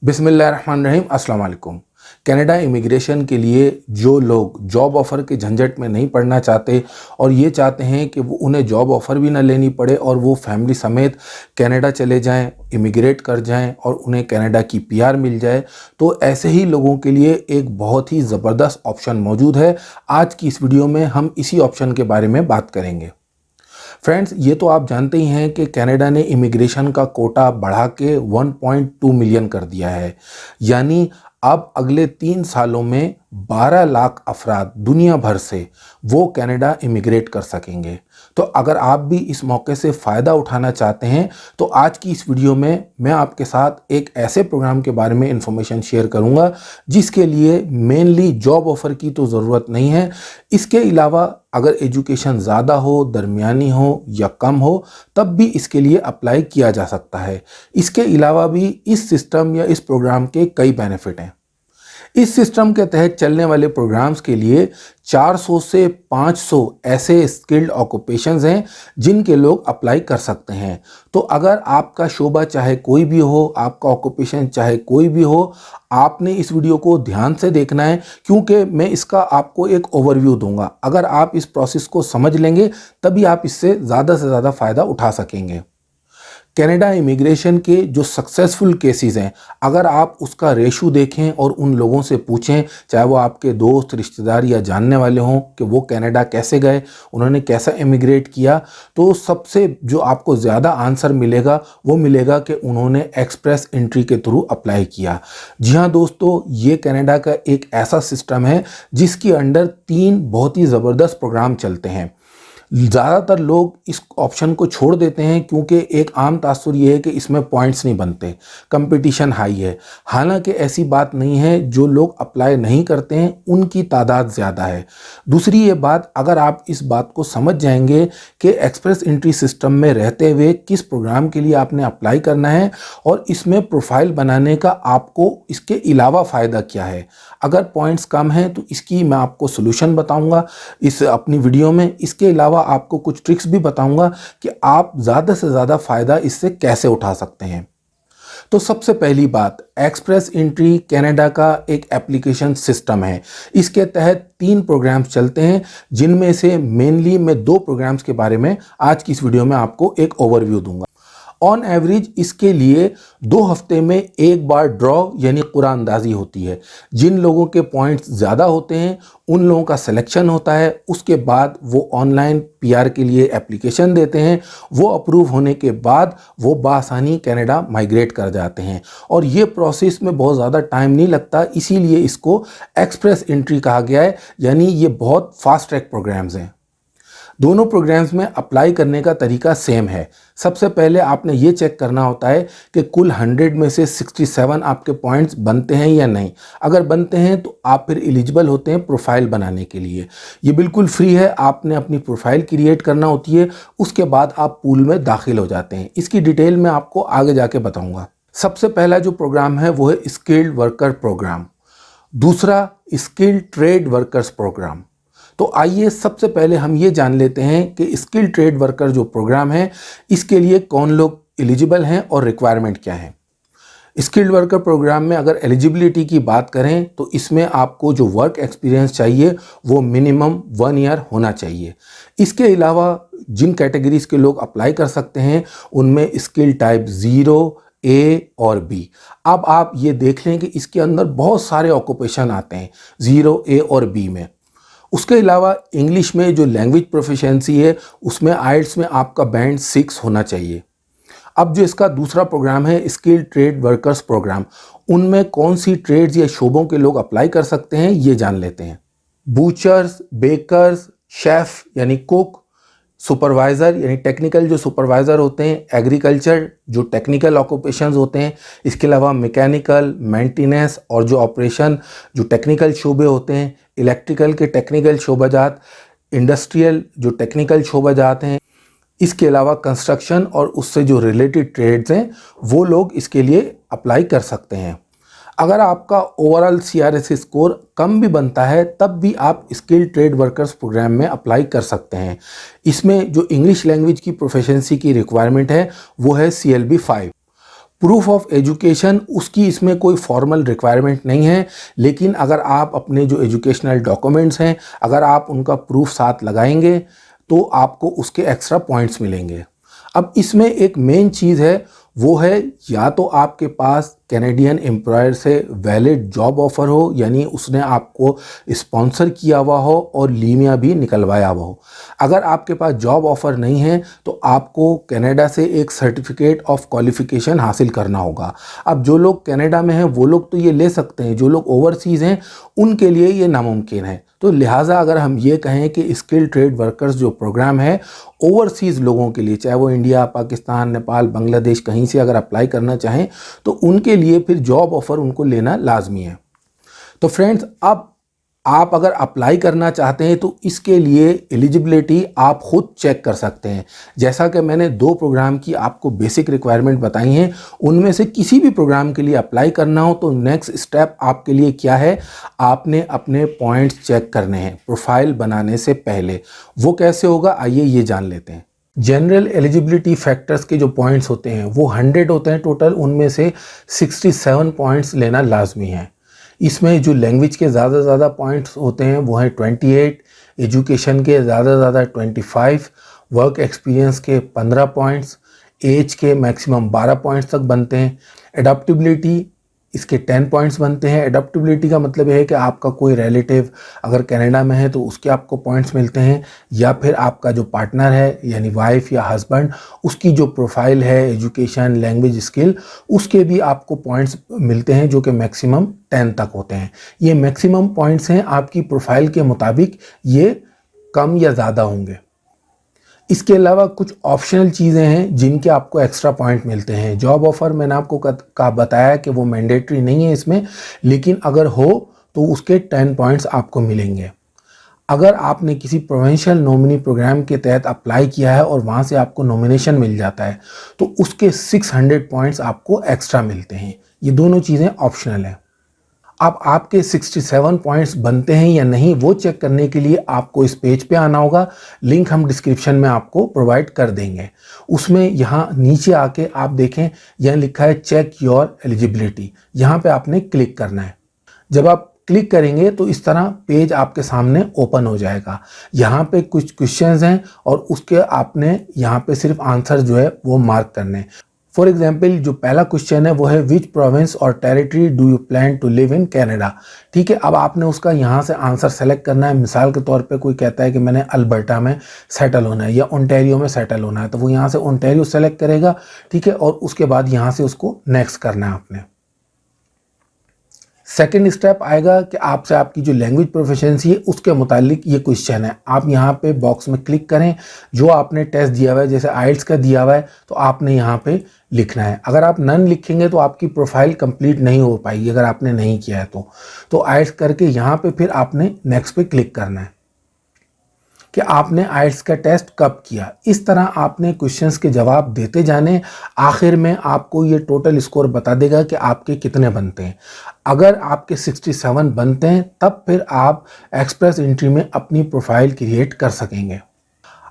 बिस्मिल्लाहिर्रहमानिर्रहीम, अस्सलाम वालेकुम। कनाडा इमिग्रेशन के लिए जो लोग जॉब ऑफ़र के झंझट में नहीं पड़ना चाहते और ये चाहते हैं कि वो उन्हें जॉब ऑफ़र भी ना लेनी पड़े और वो फैमिली समेत कनाडा चले जाएं, इमिग्रेट कर जाएं और उन्हें कनाडा की पीआर मिल जाए, तो ऐसे ही लोगों के लिए एक बहुत ही ज़बरदस्त ऑप्शन मौजूद है। आज की इस वीडियो में हम इसी ऑप्शन के बारे में बात करेंगे। फ्रेंड्स, ये तो आप जानते ही हैं कि कनाडा ने इमिग्रेशन का कोटा बढ़ा के 1.2 मिलियन कर दिया है। यानी अब अगले 3 सालों में 12 लाख अफराद दुनिया भर से वो कनाडा इमिग्रेट कर सकेंगे। तो अगर आप भी इस मौके से फ़ायदा उठाना चाहते हैं तो आज की इस वीडियो में मैं आपके साथ एक ऐसे प्रोग्राम के बारे में इंफॉर्मेशन शेयर करूंगा जिसके लिए मेनली जॉब ऑफ़र की तो ज़रूरत नहीं है। इसके अलावा अगर एजुकेशन ज़्यादा हो, दरमियानी हो या कम हो, तब भी इसके लिए अप्लाई किया जा सकता है। इसके अलावा भी इस सिस्टम या इस प्रोग्राम के कई बेनिफिट हैं। इस सिस्टम के तहत चलने वाले प्रोग्राम्स के लिए 400 से 500 ऐसे स्किल्ड ऑक्यूपेशंस हैं जिनके लोग अप्लाई कर सकते हैं। तो अगर आपका शोबा चाहे कोई भी हो, आपका ऑक्यूपेशन चाहे कोई भी हो, आपने इस वीडियो को ध्यान से देखना है क्योंकि मैं इसका आपको एक ओवरव्यू दूंगा। अगर आप इस प्रोसेस को समझ लेंगे तभी आप इससे ज़्यादा से ज़्यादा फ़ायदा उठा सकेंगे। कनाडा इमिग्रेशन के जो सक्सेसफुल केसेस हैं, अगर आप उसका रेशो देखें और उन लोगों से पूछें, चाहे वो आपके दोस्त, रिश्तेदार या जानने वाले हों, कि वो कनाडा कैसे गए, उन्होंने कैसा इमिग्रेट किया, तो सबसे जो आपको ज़्यादा आंसर मिलेगा वो मिलेगा कि उन्होंने एक्सप्रेस एंट्री के थ्रू अप्लाई किया। जी हाँ दोस्तों, ये कनाडा का एक ऐसा सिस्टम है जिसके अंडर 3 बहुत ही ज़बरदस्त प्रोग्राम चलते हैं। ज़्यादातर लोग इस ऑप्शन को छोड़ देते हैं क्योंकि एक आम तासुर ये है कि इसमें पॉइंट्स नहीं बनते, कंपटीशन हाई है। हालांकि ऐसी बात नहीं है, जो लोग अप्लाई नहीं करते हैं उनकी तादाद ज़्यादा है। दूसरी ये बात, अगर आप इस बात को समझ जाएंगे कि एक्सप्रेस एंट्री सिस्टम में रहते हुए किस प्रोग्राम के लिए आपने अप्लाई करना है और इसमें प्रोफाइल बनाने का आपको इसके अलावा फ़ायदा क्या है। अगर पॉइंट्स कम हैं तो इसकी मैं आपको सोल्यूशन बताऊँगा इस अपनी वीडियो में। इसके अलावा आपको कुछ ट्रिक्स भी बताऊंगा कि आप ज़्यादा से ज़्यादा फ़ायदा इससे कैसे उठा सकते हैं। तो सबसे पहली बात, एक्सप्रेस एंट्री कनाडा का एक एप्लीकेशन सिस्टम है। इसके तहत 3 प्रोग्राम्स चलते हैं जिनमें से मेनली मैं 2 प्रोग्राम्स के बारे में आज की इस वीडियो में आपको एक ओवरव्यू दूंगा। ऑन एवरेज इसके लिए 2 हफ्ते में एक बार ड्रॉ यानी कुरानंदाजी होती है। जिन लोगों के पॉइंट्स ज़्यादा होते हैं उन लोगों का सिलेक्शन होता है। उसके बाद वो ऑनलाइन पीआर के लिए एप्लीकेशन देते हैं। वो अप्रूव होने के बाद वो बासानी कनाडा माइग्रेट कर जाते हैं और ये प्रोसेस में बहुत ज़्यादा टाइम नहीं लगता, इसीलिए इसको एक्सप्रेस एंट्री कहा गया है। यानी ये बहुत फास्ट ट्रैक प्रोग्राम्स हैं। दोनों प्रोग्राम्स में अप्लाई करने का तरीका सेम है। सबसे पहले आपने ये चेक करना होता है कि कुल 100 में से 67 आपके पॉइंट्स बनते हैं या नहीं। अगर बनते हैं तो आप फिर एलिजिबल होते हैं प्रोफाइल बनाने के लिए। ये बिल्कुल फ्री है, आपने अपनी प्रोफाइल क्रिएट करना होती है, उसके बाद आप पूल में दाखिल हो जाते हैं। इसकी डिटेल मैं आपको आगे जाके बताऊँगा। सबसे पहला जो प्रोग्राम है वो है स्किल्ड वर्कर प्रोग्राम, दूसरा स्किल्ड ट्रेड वर्कर्स प्रोग्राम। तो आइए सबसे पहले हम ये जान लेते हैं कि स्किल ट्रेड वर्कर जो प्रोग्राम है इसके लिए कौन लोग एलिजिबल हैं और रिक्वायरमेंट क्या है। स्किल्ड वर्कर प्रोग्राम में अगर एलिजिबिलिटी की बात करें तो इसमें आपको जो वर्क एक्सपीरियंस चाहिए वो मिनिमम 1 ईयर होना चाहिए। इसके अलावा जिन कैटेगरीज के लोग अप्लाई कर सकते हैं उनमें स्किल टाइप 0, ए और बी। अब आप ये देख लें कि इसके अंदर बहुत सारे ऑक्यूपेशन आते हैं 0, ए और बी में। उसके अलावा इंग्लिश में जो लैंग्वेज प्रोफिशिएंसी है उसमें आइल्स में आपका बैंड 6 होना चाहिए। अब जो इसका दूसरा प्रोग्राम है स्किल्ड ट्रेड वर्कर्स प्रोग्राम, उनमें कौन सी ट्रेड्स या शोबों के लोग अप्लाई कर सकते हैं ये जान लेते हैं। बूचर्स, बेकर्स, शेफ यानी कुक, सुपरवाइज़र यानी टेक्निकल जो सुपरवाइज़र होते हैं, एग्रीकल्चर जो टेक्निकल ऑक्यूपेशंस होते हैं, इसके अलावा मैकेनिकल, मेंटेनेंस और जो ऑपरेशन जो टेक्निकल शोबे होते हैं, इलेक्ट्रिकल के टेक्निकल शोबाजात, इंडस्ट्रियल जो टेक्निकल शोबाजात हैं, इसके अलावा कंस्ट्रक्शन और उससे जो रिलेटेड ट्रेड्स हैं वो लोग इसके लिए अप्लाई कर सकते हैं। अगर आपका ओवरऑल CRS स्कोर कम भी बनता है तब भी आप स्किल ट्रेड वर्कर्स प्रोग्राम में अप्लाई कर सकते हैं। इसमें जो इंग्लिश लैंग्वेज की प्रोफिशिएंसी की रिक्वायरमेंट है वो है CLB 5। प्रूफ ऑफ एजुकेशन, उसकी इसमें कोई फॉर्मल रिक्वायरमेंट नहीं है, लेकिन अगर आप अपने जो एजुकेशनल डॉक्यूमेंट्स हैं अगर आप उनका प्रूफ साथ लगाएंगे तो आपको उसके एक्स्ट्रा पॉइंट्स मिलेंगे। अब इसमें एक मेन चीज़ है, वो है या तो आपके पास कैनेडियन एम्प्लॉयर से वैलिड जॉब ऑफ़र हो, यानी उसने आपको स्पॉन्सर किया हुआ हो और लीमिया भी निकलवाया हुआ हो। अगर आपके पास जॉब ऑफ़र नहीं है तो आपको कनाडा से एक सर्टिफिकेट ऑफ क्वालिफ़िकेशन हासिल करना होगा। अब जो लोग कनाडा में हैं वो लोग तो ये ले सकते हैं, जो लोग ओवरसीज़ हैं उनके लिए ये नामुमकिन है। तो लिहाजा अगर हम ये कहें कि स्किल ट्रेड वर्कर्स जो प्रोग्राम है ओवरसीज़ लोगों के लिए, चाहे वो इंडिया, पाकिस्तान, नेपाल, बांग्लादेश कहीं से अगर अप्लाई करना चाहें तो उनके लिए फिर जॉब ऑफ़र उनको लेना लाजमी है। तो फ्रेंड्स, अब आप अगर अप्लाई करना चाहते हैं तो इसके लिए एलिजिबिलिटी आप खुद चेक कर सकते हैं। जैसा कि मैंने 2 प्रोग्राम की आपको बेसिक रिक्वायरमेंट बताई हैं, उनमें से किसी भी प्रोग्राम के लिए अप्लाई करना हो तो नेक्स्ट स्टेप आपके लिए क्या है, आपने अपने पॉइंट्स चेक करने हैं प्रोफाइल बनाने से पहले। वो कैसे होगा, आइए ये जान लेते हैं। जनरल एलिजिबिलिटी फैक्टर्स के जो पॉइंट्स होते हैं वो 100 होते हैं टोटल, उनमें से 67 पॉइंट्स लेना लाजमी है। इसमें जो लैंग्वेज के ज़्यादा पॉइंट्स होते हैं वो हैं 28, एजुकेशन के ज़्यादा 25, वर्क एक्सपीरियंस के 15 पॉइंट्स, एज के मैक्सिमम 12 पॉइंट्स तक बनते हैं। एडाप्टेबिलिटी, इसके 10 पॉइंट्स बनते हैं। एडाप्टेबिलिटी का मतलब है कि आपका कोई रिलेटिव अगर कनाडा में है तो उसके आपको पॉइंट्स मिलते हैं, या फिर आपका जो पार्टनर है यानी वाइफ या हस्बैंड, उसकी जो प्रोफाइल है एजुकेशन, लैंग्वेज, स्किल, उसके भी आपको पॉइंट्स मिलते हैं जो कि मैक्सिमम 10 तक होते हैं। ये मैक्सिमम पॉइंट्स हैं, आपकी प्रोफाइल के मुताबिक ये कम या ज़्यादा होंगे। इसके अलावा कुछ ऑप्शनल चीज़ें हैं जिनके आपको एक्स्ट्रा पॉइंट मिलते हैं। जॉब ऑफ़र मैंने आपको बताया कि वो मैंडेटरी नहीं है इसमें, लेकिन अगर हो तो उसके 10 पॉइंट्स आपको मिलेंगे। अगर आपने किसी प्रोविंशियल नॉमिनी प्रोग्राम के तहत अप्लाई किया है और वहाँ से आपको नॉमिनेशन मिल जाता है तो उसके 600 पॉइंट्स आपको एक्स्ट्रा मिलते हैं। ये दोनों चीज़ें ऑप्शनल हैं। अब आपके 67 पॉइंट्स बनते हैं या नहीं वो चेक करने के लिए आपको इस पेज पे आना होगा। लिंक हम डिस्क्रिप्शन में आपको प्रोवाइड कर देंगे। उसमें यहाँ नीचे आके आप देखें, यहाँ लिखा है चेक योर एलिजिबिलिटी, यहाँ पे आपने क्लिक करना है। जब आप क्लिक करेंगे तो इस तरह पेज आपके सामने ओपन हो जाएगा। यहाँ पे कुछ क्वेश्चंस हैं और उसके आपने यहाँ पे सिर्फ आंसर जो है वो मार्क करने हैं। फॉर एग्जाम्पल, जो पहला क्वेश्चन है वो है विच प्रोविंस और territory do you plan to live in Canada. ठीक है, अब आपने उसका यहाँ से आंसर सेलेक्ट करना है। मिसाल के तौर पे कोई कहता है कि मैंने अल्बर्टा में सेटल होना है या ओंटारियो में सेटल होना है, तो वो यहाँ से ओंटारियो सेलेक्ट करेगा। ठीक है, और उसके बाद यहाँ से उसको नेक्स्ट करना है आपने। सेकेंड स्टेप आएगा कि आपसे आपकी जो लैंग्वेज प्रोफिशिएंसी है उसके मुतालिक ये क्वेश्चन है। आप यहाँ पे बॉक्स में क्लिक करें, जो आपने टेस्ट दिया हुआ है, जैसे आइल्स का दिया हुआ है तो आपने यहाँ पे लिखना है। अगर आप नन लिखेंगे तो आपकी प्रोफाइल कंप्लीट नहीं हो पाएगी अगर आपने नहीं किया है तो आइल्स करके यहाँ पे फिर आपने नेक्स्ट पे क्लिक करना है कि आपने आइल्स का टेस्ट कब किया। इस तरह आपने क्वेश्चंस के जवाब देते जाने, आखिर में आपको ये टोटल स्कोर बता देगा कि आपके कितने बनते हैं। अगर आपके 67 बनते हैं तब फिर आप एक्सप्रेस एंट्री में अपनी प्रोफाइल क्रिएट कर सकेंगे।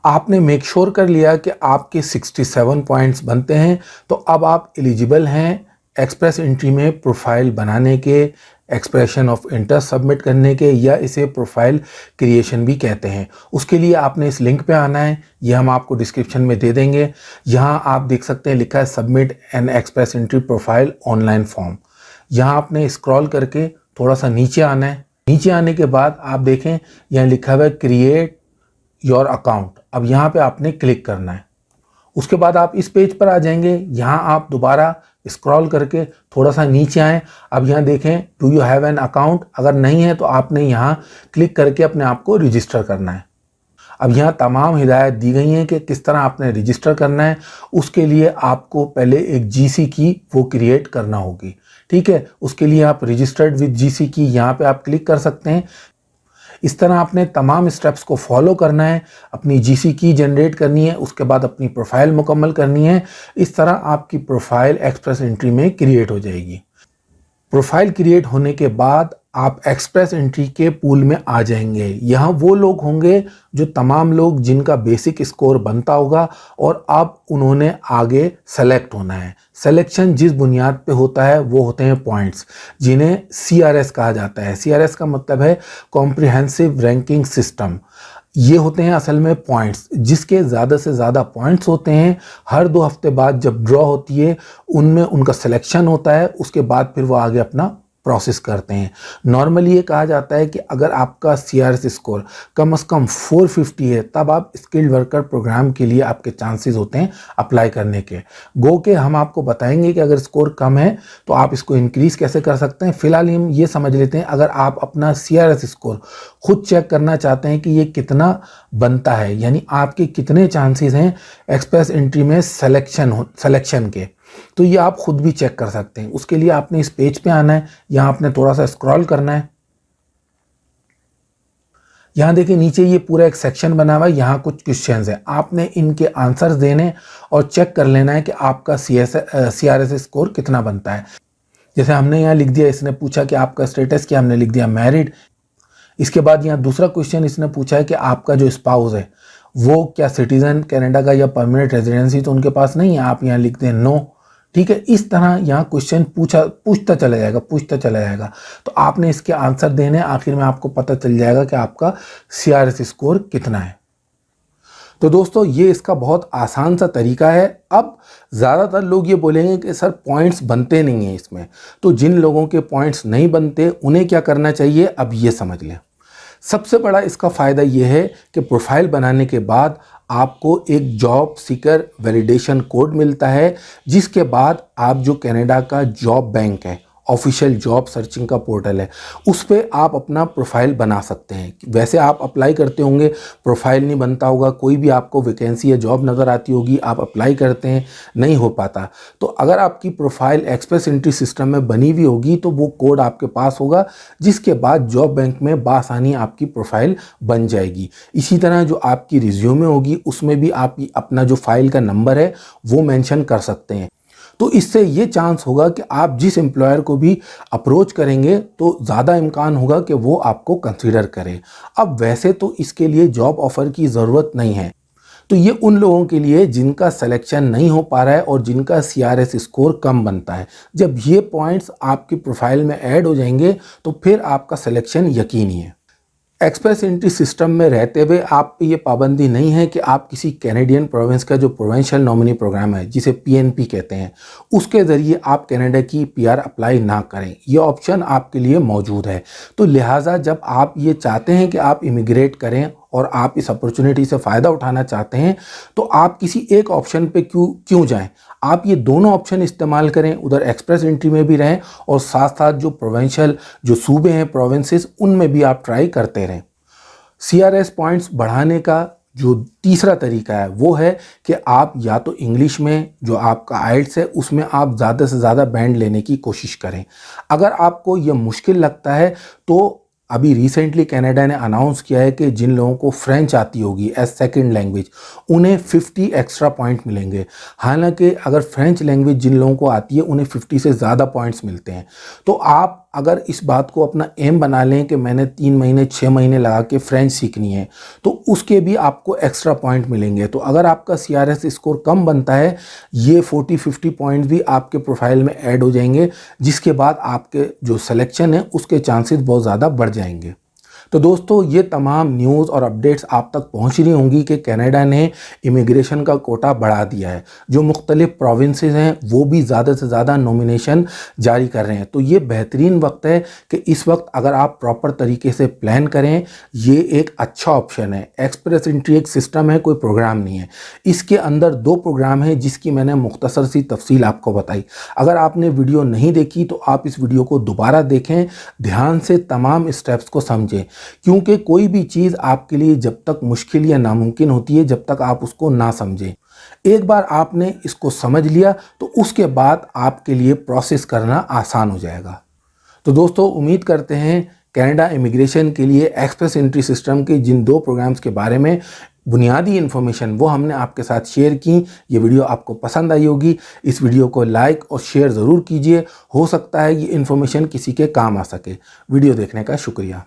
आपने मेक श्योर कर लिया कि आपके 67 पॉइंट्स बनते हैं तो अब आप एलिजिबल हैं एक्सप्रेस एंट्री में प्रोफाइल बनाने के, एक्सप्रेशन ऑफ इंटरेस्ट सबमिट करने के, या इसे प्रोफाइल क्रिएशन भी कहते हैं। उसके लिए आपने इस लिंक पे आना है, यह हम आपको डिस्क्रिप्शन में दे देंगे। यहाँ आप देख सकते हैं लिखा है submit an express entry profile online form. यहाँ आपने स्क्रॉल करके थोड़ा सा नीचे आना है। नीचे आने के बाद आप देखें यहाँ लिखा हुआ है क्रिएट योर अकाउंट। अब यहाँ पे आपने क्लिक करना है। उसके बाद आप इस पेज पर आ जाएंगे। यहाँ आप दोबारा स्क्रॉल करके थोड़ा सा नीचे आएँ। अब यहाँ देखें do you have an account, अगर नहीं है तो आपने यहाँ क्लिक करके अपने आप को रजिस्टर करना है। अब यहाँ तमाम हिदायत दी गई हैं कि किस तरह आपने रजिस्टर करना है। उसके लिए आपको पहले एक जीसी की वो क्रिएट करना होगी। ठीक है, उसके लिए आप रजिस्टर्ड विद जीसी की यहाँ पे आप क्लिक कर सकते हैं। इस तरह आपने तमाम स्टेप्स को फॉलो करना है। अपनी जीसी की जनरेट करनी है, उसके बाद अपनी प्रोफाइल मुकम्मल करनी है। इस तरह आपकी प्रोफाइल एक्सप्रेस एंट्री में क्रिएट हो जाएगी। प्रोफाइल क्रिएट होने के बाद आप एक्सप्रेस एंट्री के पूल में आ जाएंगे। यहाँ वो लोग होंगे जो तमाम लोग जिनका बेसिक स्कोर बनता होगा और अब उन्होंने आगे सेलेक्ट होना है। सिलेक्शन जिस बुनियाद पे होता है वो होते हैं पॉइंट्स, जिन्हें CRS कहा जाता है। CRS का मतलब है कॉम्प्रिहेंसिव रैंकिंग सिस्टम। ये होते हैं असल में पॉइंट्स, जिसके ज़्यादा से ज़्यादा पॉइंट्स होते हैं। हर 2 हफ्ते बाद जब ड्रॉ होती है उनमें उनका सिलेक्शन होता है, उसके बाद फिर वो आगे अपना प्रोसेस करते हैं। नॉर्मली ये कहा जाता है कि अगर आपका CRS स्कोर कम से कम 450 है तब आप स्किल्ड वर्कर प्रोग्राम के लिए आपके चांसेस होते हैं अप्लाई करने के। गो के हम आपको बताएंगे कि अगर स्कोर कम है तो आप इसको इंक्रीज़ कैसे कर सकते हैं। फिलहाल हम ये समझ लेते हैं, अगर आप अपना CRS स्कोर खुद चेक करना चाहते हैं कि ये कितना बनता है, यानी आपके कितने चांसेस हैं एक्सप्रेस एंट्री में सिलेक्शन के, तो ये आप खुद भी चेक कर सकते हैं। उसके लिए आपने इस पेज पे आना है, यहाँ आपने थोड़ा सा स्क्रॉल करना है। यहाँ देखिए नीचे ये पूरा एक सेक्शन बना हुआ है, यहाँ कुछ क्वेश्चंस हैं, आपने इनके आंसर्स देने और चेक कर लेना है कि आपका CRS स्कोर कितना बनता है। जैसे हमने यहाँ लिख दिया, इसने पूछा कि आपका स्टेटस क्या, हमने लिख दिया मैरिड। इसके बाद यहाँ दूसरा क्वेश्चन इसने पूछा है कि आपका जो स्पाउस है वो क्या सिटीजन कनाडा का या परमानेंट रेजिडेंसी तो उनके पास नहीं है, आप यहाँ लिख दें नो। ठीक है, इस तरह यहाँ क्वेश्चन पूछता चला जाएगा। तो आपने इसके आंसर देने, आखिर में आपको पता चल जाएगा कि आपका CRS स्कोर कितना है। तो दोस्तों ये इसका बहुत आसान सा तरीका है। अब ज़्यादातर लोग ये बोलेंगे कि सर पॉइंट्स बनते नहीं हैं इसमें, तो जिन लोगों के पॉइंट्स नहीं बनते उन्हें क्या करना चाहिए, अब ये समझ लें। सबसे बड़ा इसका फ़ायदा ये है कि प्रोफाइल बनाने के बाद आपको एक जॉब सीकर वैलिडेशन कोड मिलता है, जिसके बाद आप जो कनाडा का जॉब बैंक है, ऑफिशियल जॉब सर्चिंग का पोर्टल है, उस पर आप अपना प्रोफाइल बना सकते हैं। वैसे आप अप्लाई करते होंगे, प्रोफाइल नहीं बनता होगा, कोई भी आपको वैकेंसी या जॉब नज़र आती होगी, आप अप्लाई करते हैं, नहीं हो पाता। तो अगर आपकी प्रोफाइल एक्सप्रेस एंट्री सिस्टम में बनी हुई होगी तो वो कोड आपके पास होगा, जिसके बाद जॉब बैंक में बासानी आपकी प्रोफाइल बन जाएगी। इसी तरह जो आपकी रिज्यूमे होगी उसमें भी आप अपना जो फाइल का नंबर है वो मेंशन कर सकते हैं। तो इससे ये चांस होगा कि आप जिस एम्प्लॉयर को भी अप्रोच करेंगे तो ज़्यादा इम्कान होगा कि वो आपको कंसीडर करें। अब वैसे तो इसके लिए जॉब ऑफ़र की ज़रूरत नहीं है, तो ये उन लोगों के लिए जिनका सिलेक्शन नहीं हो पा रहा है और जिनका CRS स्कोर कम बनता है। जब ये पॉइंट्स आपकी प्रोफाइल में ऐड हो जाएंगे तो फिर आपका सिलेक्शन यकीनी है। एक्सप्रेस एंट्री सिस्टम में रहते हुए आप पे ये पाबंदी नहीं है कि आप किसी कैनेडियन प्रोविंस का जो प्रोविंशियल नॉमिनी प्रोग्राम है, जिसे PNP कहते हैं, उसके ज़रिए आप कनाडा की PR अप्लाई ना करें। ये ऑप्शन आपके लिए मौजूद है। तो लिहाजा जब आप ये चाहते हैं कि आप इमिग्रेट करें और आप इस अपॉर्चुनिटी से फ़ायदा उठाना चाहते हैं, तो आप किसी एक ऑप्शन पे क्यों जाएं। आप ये दोनों ऑप्शन इस्तेमाल करें, उधर एक्सप्रेस एंट्री में भी रहें और साथ साथ जो प्रोविंशियल जो सूबे हैं, प्रोविंसेस, उनमें भी आप ट्राई करते रहें। CRS पॉइंट्स बढ़ाने का जो तीसरा तरीका है वो है कि आप या तो इंग्लिश में जो आपका आइल्स है उसमें आप ज़्यादा से ज़्यादा बैंड लेने की कोशिश करें। अगर आपको ये मुश्किल लगता है तो अभी रिसेंटली कनाडा ने अनाउंस किया है कि जिन लोगों को फ्रेंच आती होगी एज सेकंड लैंग्वेज उन्हें 50 एक्स्ट्रा पॉइंट मिलेंगे। हालांकि अगर फ्रेंच लैंग्वेज जिन लोगों को आती है उन्हें 50 से ज़्यादा पॉइंट्स मिलते हैं। तो आप अगर इस बात को अपना एम बना लें कि मैंने 3 महीने 6 महीने लगा के फ्रेंच सीखनी है, तो उसके भी आपको एक्स्ट्रा पॉइंट मिलेंगे। तो अगर आपका CRS स्कोर कम बनता है, ये 40-50 पॉइंट भी आपके प्रोफाइल में ऐड हो जाएंगे, जिसके बाद आपके जो सिलेक्शन है उसके चांसेस बहुत ज़्यादा बढ़ जाएंगे। तो दोस्तों ये तमाम न्यूज़ और अपडेट्स आप तक पहुंच रही होंगी कि कनाडा ने इमिग्रेशन का कोटा बढ़ा दिया है। जो मुख्तलिफ प्रोविंसेस हैं वो भी ज़्यादा से ज़्यादा नॉमिनेशन जारी कर रहे हैं। तो ये बेहतरीन वक्त है कि इस वक्त अगर आप प्रॉपर तरीके से प्लान करें, ये एक अच्छा ऑप्शन है। एक्सप्रेस एंट्री एक सिस्टम है, कोई प्रोग्राम नहीं है। इसके अंदर 2 प्रोग्राम है जिसकी मैंने मुख्तसर सी तफसील आपको बताई। अगर आपने वीडियो नहीं देखी तो आप इस वीडियो को दोबारा देखें, ध्यान से तमाम स्टेप्स को समझें, क्योंकि कोई भी चीज़ आपके लिए जब तक मुश्किल या नामुमकिन होती है जब तक आप उसको ना समझें। एक बार आपने इसको समझ लिया तो उसके बाद आपके लिए प्रोसेस करना आसान हो जाएगा। तो दोस्तों उम्मीद करते हैं कनाडा इमिग्रेशन के लिए एक्सप्रेस एंट्री सिस्टम के जिन 2 प्रोग्राम्स के बारे में बुनियादी इन्फॉर्मेशन वो हमने आपके साथ शेयर की। ये वीडियो आपको पसंद आई होगी। इस वीडियो को लाइक और शेयर ज़रूर कीजिए। हो सकता है ये इन्फॉर्मेशन किसी के काम आ सके। वीडियो देखने का शुक्रिया।